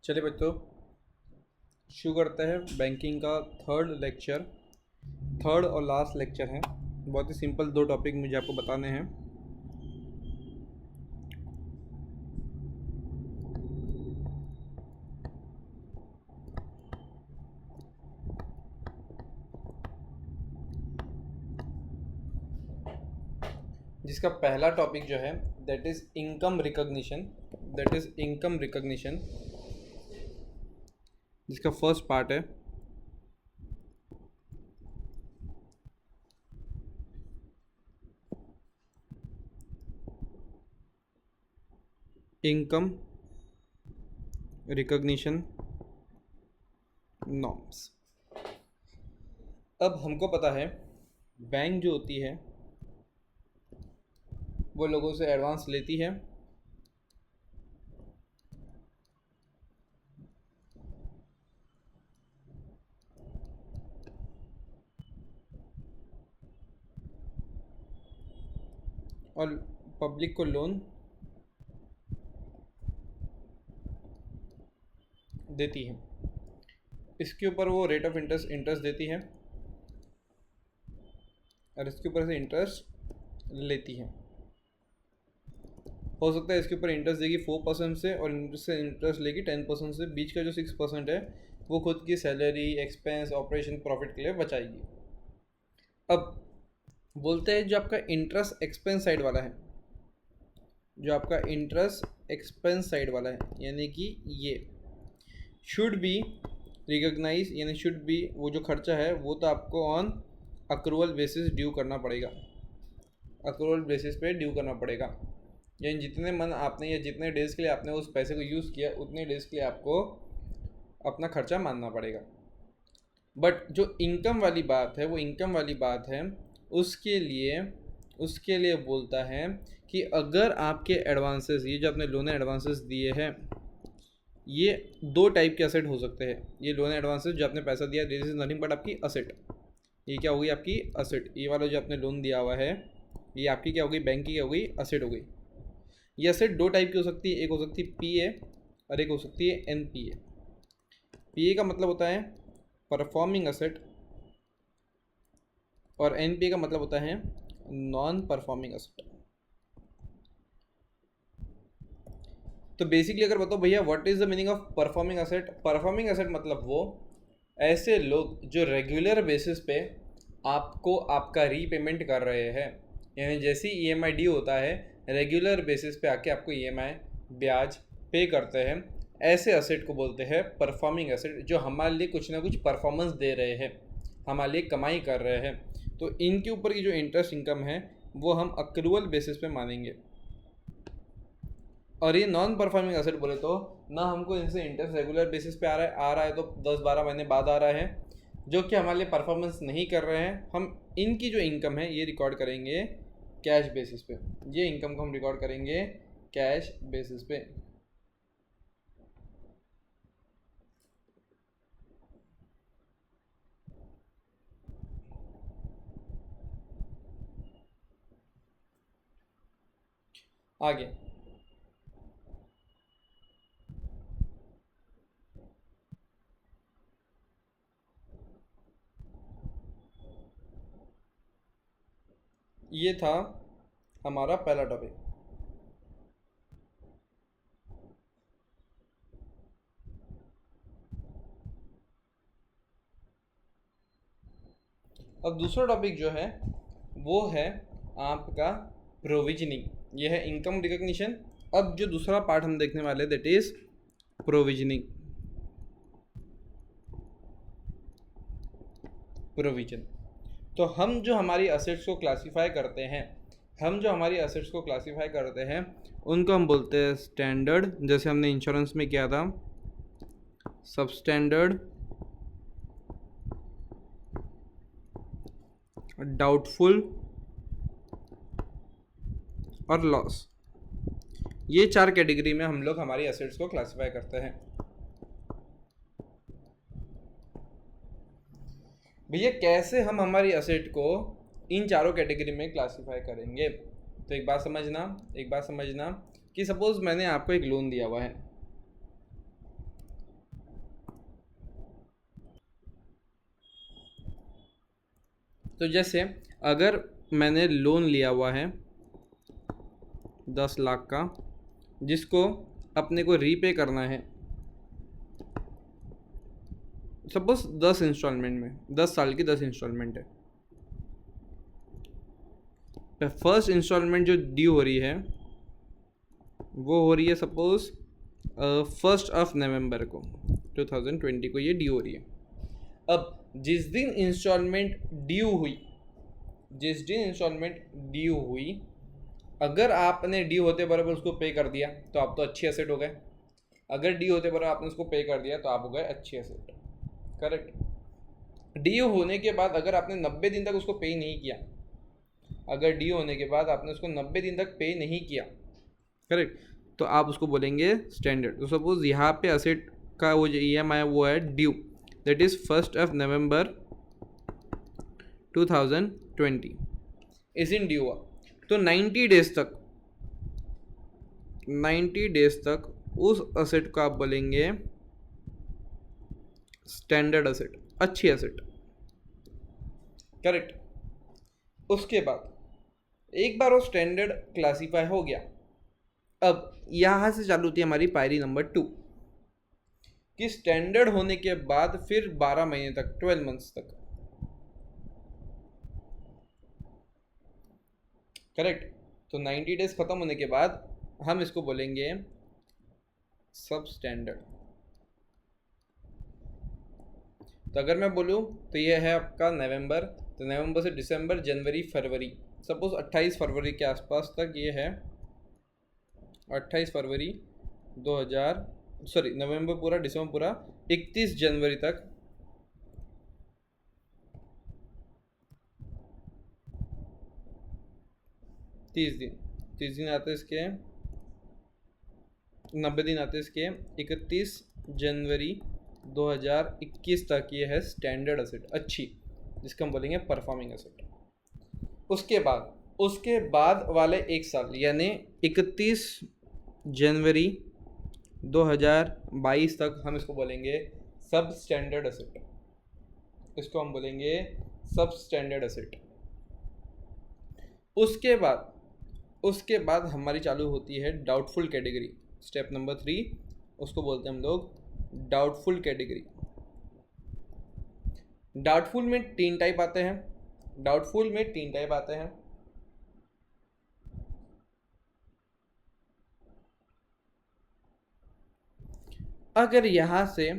चलिए बच्चों, शुरू करते हैं बैंकिंग का थर्ड और लास्ट लेक्चर है। बहुत ही सिंपल दो टॉपिक मुझे आपको बताने हैं। जिसका पहला टॉपिक जो है दैट इज़ इनकम रिकॉग्निशन। जिसका फर्स्ट पार्ट है इनकम रिकॉग्निशन नॉर्म्स। अब हमको पता है बैंक जो होती है वो लोगों से एडवांस लेती है और पब्लिक को लोन देती है। इसके ऊपर वो रेट ऑफ इंटरेस्ट देती है और इसके ऊपर से इंटरेस्ट लेती है। हो सकता है इसके ऊपर इंटरेस्ट देगी 4% से और इससे इंटरेस्ट लेगी 10% से। बीच का जो 6% है वो खुद की सैलरी, एक्सपेंस, ऑपरेशन, प्रॉफिट के लिए बचाएगी। अब बोलते हैं जो आपका इंटरेस्ट एक्सपेंस साइड वाला है, यानी कि ये शुड बी रिकॉग्नाइज, यानी शुड बी वो जो खर्चा है वो तो आपको ऑन अक्रूवल बेसिस ड्यू करना पड़ेगा। यानी जितने मन आपने या जितने डेज़ के लिए आपने उस पैसे को यूज़ किया उतने डेज़ के लिए आपको अपना खर्चा मानना पड़ेगा। बट जो इनकम वाली बात है उसके लिए बोलता है कि अगर आपके एडवांसेस, ये जो आपने लोन एडवांसेस दिए हैं, ये दो टाइप के असेट हो सकते हैं। ये लोन एडवांसेस जो आपने पैसा दिया, दिस इज नथिंग बट आपकी असेट। ये क्या होगी? आपकी असेट। ये वाला जो आपने लोन दिया हुआ है ये आपकी क्या होगी? बैंक की क्या होगी? असेट हो गई। ये असेट दो टाइप की हो सकती है, एक हो सकती है पीए और एक हो सकती है एनपीए। पीए का मतलब होता है परफॉर्मिंग असेट और एनपीए का मतलब होता है नॉन परफॉर्मिंग असेट। तो बेसिकली अगर बताओ भैया what is the meaning of performing asset? Performing asset मतलब वो ऐसे लोग जो रेगुलर बेसिस पे आपको आपका रीपेमेंट कर रहे हैं, यानी जैसे ईएमआई ड्यू होता है रेगुलर बेसिस पे आके आपको ईएमआई ब्याज पे करते हैं, ऐसे असेट को बोलते हैं परफॉर्मिंग असेट, जो हमारे लिए कुछ ना कुछ परफॉर्मेंस दे रहे हैं, हमारे लिए कमाई कर रहे हैं। तो इनके ऊपर की जो इंटरेस्ट इनकम है वो हम अक्रूवल बेसिस पे मानेंगे। और ये नॉन परफॉर्मिंग असेट बोले तो ना हमको इनसे इंटरेस्ट रेगुलर बेसिस पे आ रहा है तो 10-12 महीने बाद आ रहा है, जो कि हमारे लिए परफॉर्मेंस नहीं कर रहे हैं। हम इनकी जो इनकम है ये रिकॉर्ड करेंगे कैश बेसिस पे। ये इनकम को हम रिकॉर्ड करेंगे कैश बेसिस पे। आगे ये था हमारा पहला टॉपिक। अब दूसरा टॉपिक जो है वो है आपका प्रोविजनिंग। यह है इनकम रिकॉग्निशन। अब जो दूसरा पार्ट हम देखने वाले दैट इज प्रोविजन। तो हम जो हमारी असेट्स को क्लासीफाई करते हैं उनको हम बोलते हैं स्टैंडर्ड। जैसे हमने इंश्योरेंस में किया था सब स्टैंडर्ड, डाउटफुल और लॉस। ये चार कैटेगरी में हम लोग हमारी एसेट्स को क्लासिफाई करते हैं। भैया कैसे हम हमारी एसेट को इन चारों कैटेगरी में क्लासिफाई करेंगे? तो एक बात समझना कि सपोज मैंने आपको एक लोन दिया हुआ है, तो जैसे अगर मैंने लोन लिया हुआ है 10 लाख का, जिसको अपने को रीपे करना है सपोज 10 इंस्टॉलमेंट में, 10 साल की 10 इंस्टॉलमेंट है। फर्स्ट इंस्टॉलमेंट जो ड्यू हो रही है वो हो रही है सपोज 1 नवंबर को 2020 को ये ड्यू हो रही है। अब जिस दिन इंस्टॉलमेंट ड्यू हुई, अगर आपने ड्यू होते बराबर उसको पे कर दिया तो आप तो अच्छी एसेट हो गए। अगर ड्यू होते बराबर आपने उसको पे कर दिया तो आप हो गए अच्छी एसेट। करेक्ट। ड्यू होने के बाद अगर आपने 90 दिन तक उसको पे नहीं किया, अगर ड्यू होने के बाद आपने उसको 90 दिन तक पे नहीं किया, करेक्ट, तो आप उसको बोलेंगे स्टैंडर्ड। तो सपोज यहाँ पे असेट का वो जो EMI वो है ड्यू, दैट इज़ 1 नवंबर 2020 इस इन ड्यू हुआ। तो 90 डेज तक उस असेट को आप बोलेंगे स्टैंडर्ड असेट, अच्छी असेट। करेक्ट। उसके बाद एक बार वो स्टैंडर्ड क्लासीफाई हो गया, अब यहाँ से चालू होती है हमारी पायरी नंबर 2 कि स्टैंडर्ड होने के बाद फिर 12 महीने तक, 12 मंथ्स तक, करेक्ट। तो 90 डेज खत्म होने के बाद हम इसको बोलेंगे सब स्टैंडर्ड। तो अगर मैं बोलूँ तो ये है आपका नवंबर, तो नवंबर से दिसंबर, जनवरी, फरवरी, सपोज 28 फरवरी के आसपास तक ये है। 28 फरवरी 2000 सॉरी नवंबर पूरा, दिसंबर पूरा, 31 जनवरी तक तीस दिन आते हैं इसके, 90 दिन आते हैं इसके, 31 जनवरी 2021 तक ये है स्टैंडर्ड असेट, अच्छी, जिसको हम बोलेंगे परफॉर्मिंग असेट। उसके बाद वाले एक साल यानी 31 जनवरी 2022 तक हम इसको बोलेंगे सब स्टैंडर्ड असेट। इसको हम बोलेंगे सब स्टैंडर्ड असेट। उसके बाद हमारी चालू होती है डाउटफुल कैटेगरी, स्टेप नंबर 3, उसको बोलते हैं हम लोग डाउटफुल कैटेगरी। डाउटफुल में तीन टाइप आते हैं। अगर यहाँ से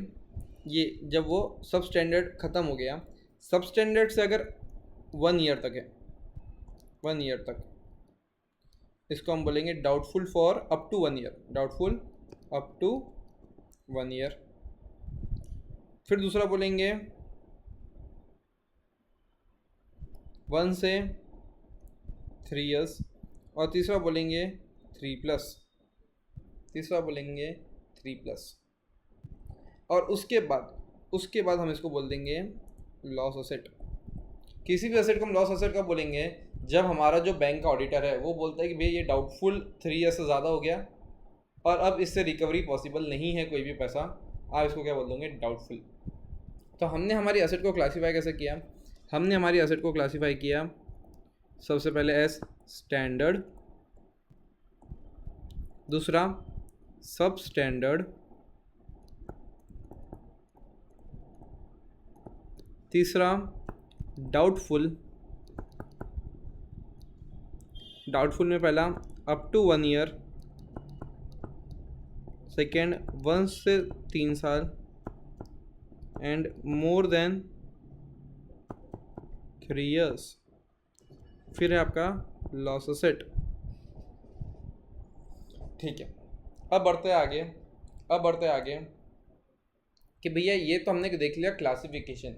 ये जब वो सब स्टैंडर्ड ख़त्म हो गया, सब स्टैंडर्ड से अगर 1 ईयर तक है, 1 ईयर तक, इसको हम बोलेंगे doubtful for up to 1 year, doubtful up to 1 year. फिर दूसरा बोलेंगे 1 से 3 इयर्स, और तीसरा बोलेंगे 3+। और उसके बाद हम इसको बोल देंगे लॉस असेट। किसी भी असेट को हम लॉस असेट कब बोलेंगे? जब हमारा जो बैंक का ऑडिटर है वो बोलता है कि भाई ये डाउटफुल 3 ईयर से ज़्यादा हो गया और अब इससे रिकवरी पॉसिबल नहीं है कोई भी पैसा, आप इसको क्या बोल दोगे? डाउटफुल। तो हमने हमारी असेट को क्लासीफाई कैसे किया? हमने हमारी असेट को क्लासीफाई किया सबसे पहले एज स्टैंडर्ड, दूसरा सब स्टैंडर्ड, तीसरा डाउटफुल में पहला अप टू 1 ईयर, सेकेंड 1 से 3 साल, एंड मोर देन 3 इयर्स। फिर है आपका लॉस असेट। ठीक है, अब बढ़ते आगे कि भैया ये तो हमने देख लिया क्लासिफिकेशन।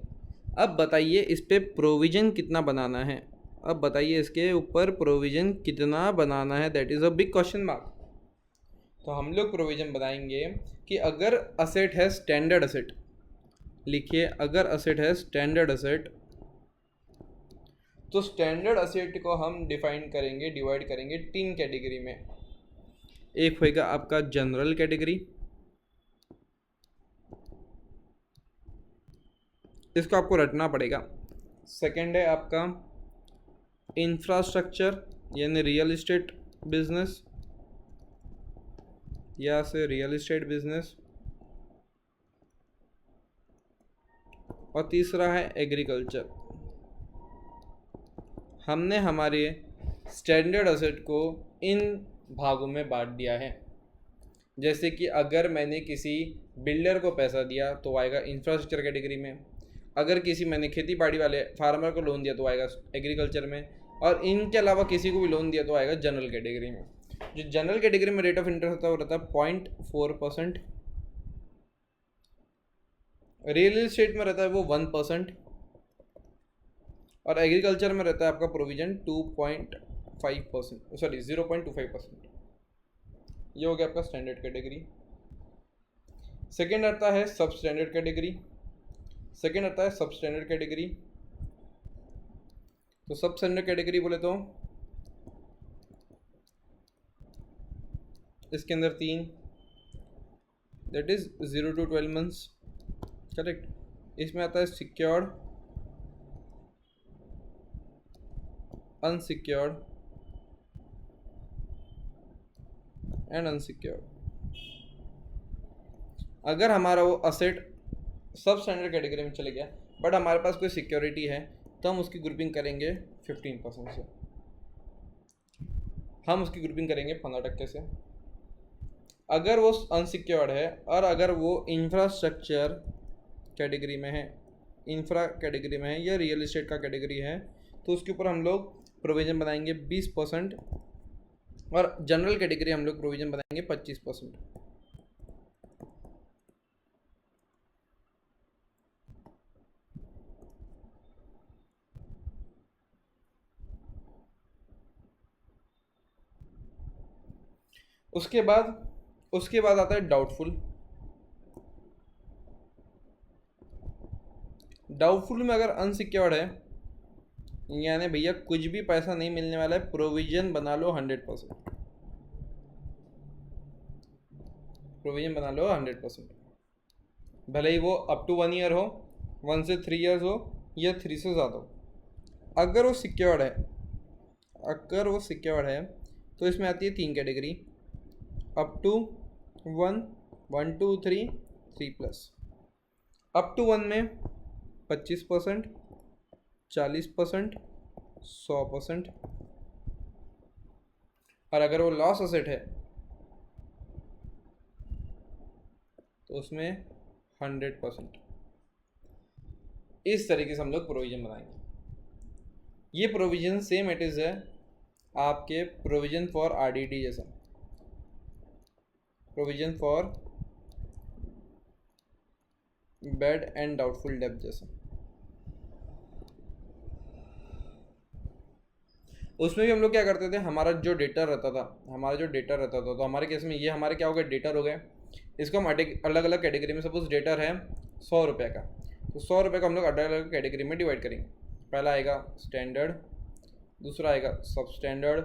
अब बताइए इस पे प्रोविज़न कितना बनाना है। इसके ऊपर प्रोविज़न कितना बनाना है, that is a big question mark. तो हम लोग प्रोविज़न बनाएंगे कि अगर असेट है स्टैंडर्ड असेट, लिखिए अगर असेट है स्टैंडर्ड असेट, तो स्टैंडर्ड असेट को हम डिवाइड करेंगे 3 कैटेगरी में। एक होएगा आपका जनरल कैटेगरी, इसको आपको रटना पड़ेगा, सेकंड है आपका इंफ्रास्ट्रक्चर यानी रियल इस्टेट बिजनेस या से रियल इस्टेट बिजनेस, और तीसरा है एग्रीकल्चर। हमने हमारे स्टैंडर्ड असेट को इन भागों में बांट दिया है। जैसे कि अगर मैंने किसी बिल्डर को पैसा दिया तो आएगा इंफ्रास्ट्रक्चर कैटेगरी में, अगर किसी मैंने खेती बाड़ी वाले फार्मर को लोन दिया तो आएगा एग्रीकल्चर में, और इनके अलावा किसी को भी लोन दिया तो आएगा जनरल कैटेगरी में। जो जनरल कैटेगरी में रेट ऑफ इंटरेस्ट होता है वो रहता है 0.4%, रियल एस्टेट में रहता है वो 1%, और एग्रीकल्चर में रहता है आपका प्रोविजन 2.5%, सॉरी 0.25%। ये हो गया आपका स्टैंडर्ड कैटेगरी। सेकेंड आता है सब स्टैंडर्ड कैटेगरी। तो सब स्टैंडर्ड कैटेगरी बोले तो इसके अंदर 3, that is 0 to 12 months, correct. इसमें आता है सिक्योर्ड, अनसिक्योर्ड एंड अनसिक्योर्ड। अगर हमारा वो असेट सब स्टैंडर्ड कैटेगरी में चले गया बट हमारे पास कोई सिक्योरिटी है तो हम उसकी ग्रुपिंग करेंगे 15% से, हम उसकी ग्रुपिंग करेंगे 15% से। अगर वो अनसिक्योर्ड है और अगर वो इंफ्रास्ट्रक्चर कैटेगरी में है, या रियल इस्टेट का कैटेगरी है तो उसके ऊपर हम लोग प्रोविज़न बनाएंगे 20%, और जनरल कैटेगरी हम लोग प्रोविज़न बनाएंगे 25%। उसके बाद आता है डाउटफुल में अगर अनसिक्योर्ड है यानी भैया कुछ भी पैसा नहीं मिलने वाला है, प्रोविजन बना लो 100%, प्रोविजन बना लो 100%, भले ही वो अप टू 1 ईयर हो, 1 से 3 ईयर्स हो या 3 से ज़्यादा हो। अगर वो सिक्योर्ड है तो इसमें आती है 3 category, up to 1, 1 2 3, 3+। Up to 1 में 25%, 40%, 100%, और अगर वो लॉस असेट है तो उसमें 100%। इस तरीके से हम लोग प्रोविज़न बनाएंगे। ये प्रोविज़न सेम इट इज़ है आपके प्रोविज़न फॉर आरडीडी जैसा, provision for bad and doubtful डेब्ट जैसा। उसमें भी हम लोग क्या करते थे, हमारा जो डेटा रहता था तो हमारे केस में ये हमारे क्या हो गए, डेटर हो गए। इसको हम अलग अलग कैटेगरी में, सपोज डेटर है 100 रुपये का, तो 100 रुपये का हम लोग अलग अलग कैटेगरी में डिवाइड करेंगे। पहला आएगा स्टैंडर्ड, दूसरा आएगा सब स्टैंडर्ड,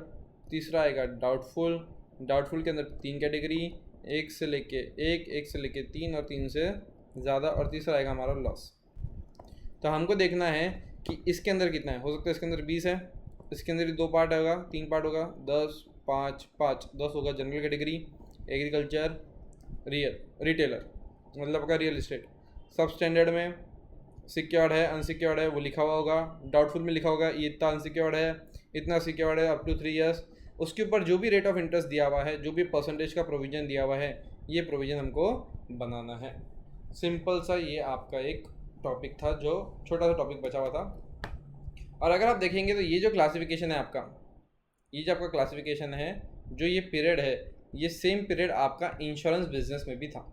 तीसरा आएगा डाउटफुल के अंदर 3 कैटेगरी, 1 से लेके 3 और 3 से ज़्यादा, और तीसरा आएगा हमारा लॉस। तो हमको देखना है कि इसके अंदर कितना है। हो सकता है इसके अंदर 20 है, इसके अंदर 2 पार्ट होगा, 3 पार्ट होगा, 10 5 5 10 होगा जनरल कैटेगरी, एग्रीकल्चर, रिटेलर मतलब आपका रियल इस्टेट। सब स्टैंडर्ड में सिक्योर्ड है अनसिक्योर्ड है वो लिखा हुआ होगा, डाउटफुल में लिखा होगा ये इतना अनसिक्योर्ड है, इतना सिक्योर्ड है, अप टू 3 ईयर्स। उसके ऊपर जो भी रेट ऑफ इंटरेस्ट दिया हुआ है, जो भी परसेंटेज का प्रोविज़न दिया हुआ है, ये प्रोविज़न हमको बनाना है। सिंपल सा ये आपका एक टॉपिक था, जो छोटा सा टॉपिक बचा हुआ था। और अगर आप देखेंगे तो ये जो क्लासिफिकेशन है आपका, क्लासिफिकेशन है, जो ये पीरियड है, ये सेम पीरियड आपका इंश्योरेंस बिजनेस में भी था,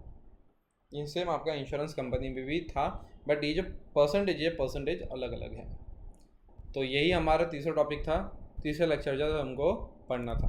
ये सेम आपका इंश्योरेंस कंपनी में भी था, बट ये जो परसेंटेज अलग अलग है। तो यही हमारा तीसरा टॉपिक था, तीसरा लेक्चर जो हमको पढ़ना था।